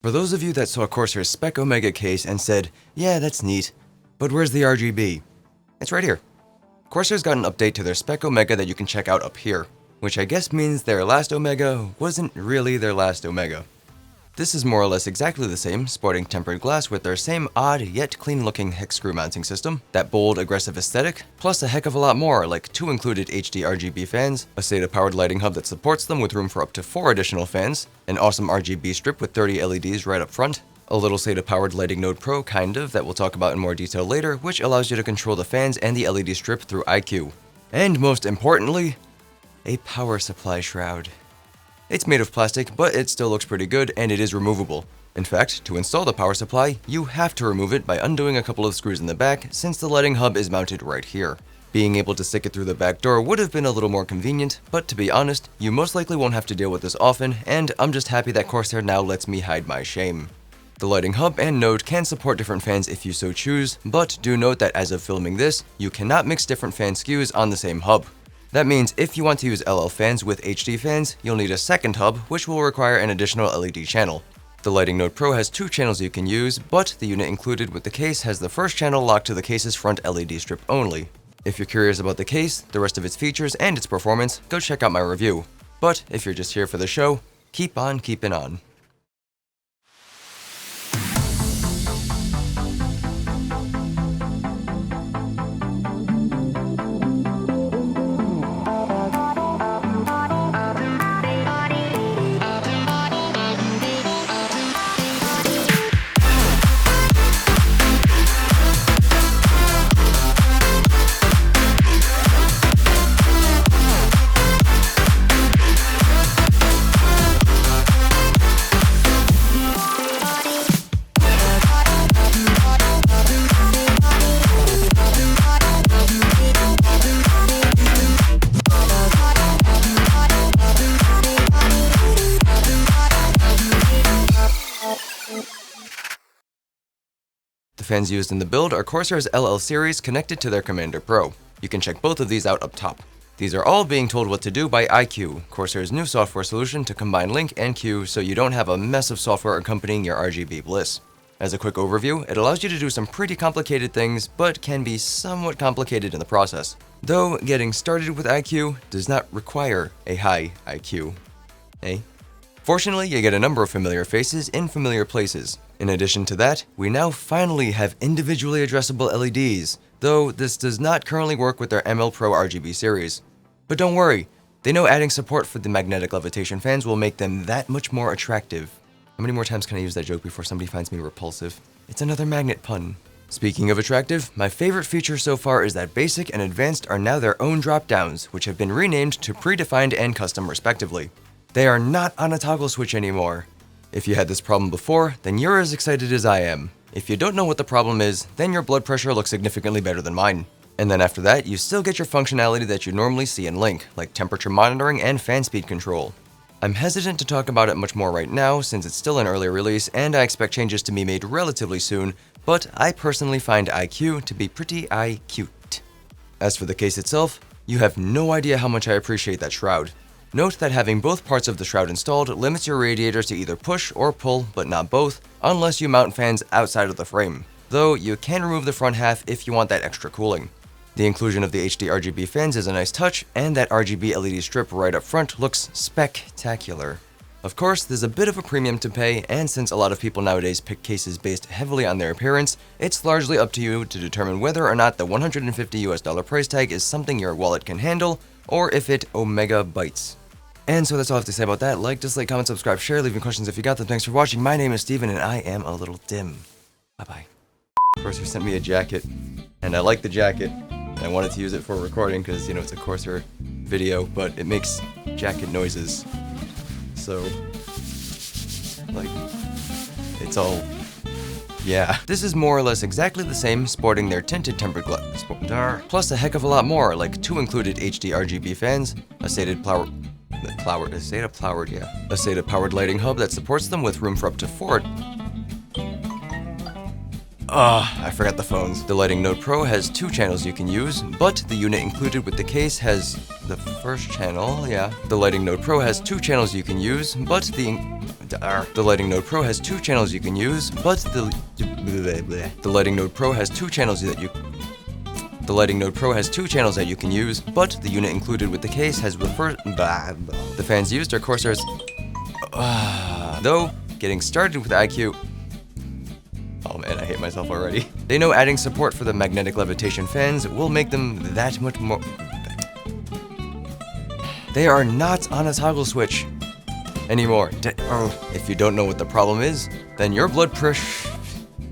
For those of you that saw Corsair's SPEC OMEGA case and said, yeah, that's neat, but where's the RGB? It's right here. Corsair's got an update to their SPEC OMEGA that you can check out up here, which I guess means their last Omega wasn't really their last Omega. This is more or less exactly the same, sporting tempered glass with their same odd yet clean looking hex screw mounting system, that bold aggressive aesthetic, plus a heck of a lot more like 2 included HD RGB fans, a SATA powered lighting hub that supports them with room for up to 4 additional fans, an awesome RGB strip with 30 LEDs right up front, a little SATA powered lighting node Pro kind of that we'll talk about in more detail later, which allows you to control the fans and the LED strip through iCUE. And most importantly, a power supply shroud. It's made of plastic, but it still looks pretty good and it is removable. In fact, to install the power supply, you have to remove it by undoing a couple of screws in the back since the lighting hub is mounted right here. Being able to stick it through the back door would have been a little more convenient, but to be honest, you most likely won't have to deal with this often, and I'm just happy that Corsair now lets me hide my shame. The lighting hub and node can support different fans if you so choose, but do note that as of filming this, you cannot mix different fan SKUs on the same hub. That means if you want to use LL fans with HD fans, you'll need a second hub, which will require an additional LED channel. The Lighting Node Pro has 2 channels you can use, but the unit included with the case has the first channel locked to the case's front LED strip only. If you're curious about the case, the rest of its features, and its performance, go check out my review. But if you're just here for the show, keep on keeping on. The fans used in the build are Corsair's LL series connected to their Commander Pro. You can check both of these out up top. These are all being told what to do by iCUE, Corsair's new software solution to combine Link and Q so you don't have a mess of software accompanying your RGB bliss. As a quick overview, it allows you to do some pretty complicated things, but can be somewhat complicated in the process. Though getting started with iCUE does not require a high IQ. Fortunately, you get a number of familiar faces in familiar places. In addition to that, we now finally have individually addressable LEDs, though this does not currently work with their ML Pro RGB series. But don't worry, they know adding support for the magnetic levitation fans will make them that much more attractive. How many more times can I use that joke before somebody finds me repulsive? It's another magnet pun. Speaking of attractive, my favorite feature so far is that Basic and Advanced are now their own drop-downs, which have been renamed to Predefined and Custom respectively. They are not on a toggle switch anymore. If you had this problem before, then you're as excited as I am. If you don't know what the problem is, then your blood pressure looks significantly better than mine. And then after that, you still get your functionality that you normally see in Link, like temperature monitoring and fan speed control. I'm hesitant to talk about it much more right now since it's still an early release and I expect changes to be made relatively soon, but I personally find iCUE to be pretty cute. As for the case itself, you have no idea how much I appreciate that shroud. Note that having both parts of the shroud installed limits your radiators to either push or pull, but not both, unless you mount fans outside of the frame, though you can remove the front half if you want that extra cooling. The inclusion of the HD RGB fans is a nice touch, and that RGB LED strip right up front looks spectacular. Of course, there's a bit of a premium to pay, and since a lot of people nowadays pick cases based heavily on their appearance, it's largely up to you to determine whether or not the $150 price tag is something your wallet can handle, or if it Omega bites. And so that's all I have to say about that. Like, dislike, comment, subscribe, share, leave me questions if you got them. Thanks for watching. My name is Steven and I am ALittleDIMM. Bye-bye. Corsair sent me a jacket, and I like the jacket. And I wanted to use it for recording because, you know, it's a Corsair video, but it makes jacket noises. So, like, it's all, yeah. This is more or less exactly the same, sporting their tinted tempered glass, plus a heck of a lot more, like 2 included HD RGB fans, a SATA powered lighting hub that supports them with room for up to 4. I forgot the phones. The Lighting Node Pro has 2 channels you can use, but the unit included with the case has the first channel, yeah. The Lighting Node Pro has 2 channels you can use, but the The Lighting Node Pro has 2 channels you can use, but the Lighting Node Pro has 2 channels that you can use, but the unit included with the case has the fans used are Corsair's. Though getting started with iCUE. Oh man, I hate myself already. They know adding support for the magnetic levitation fans will make them that much more. They are not on a toggle switch anymore. If you don't know what the problem is, then your blood pressure.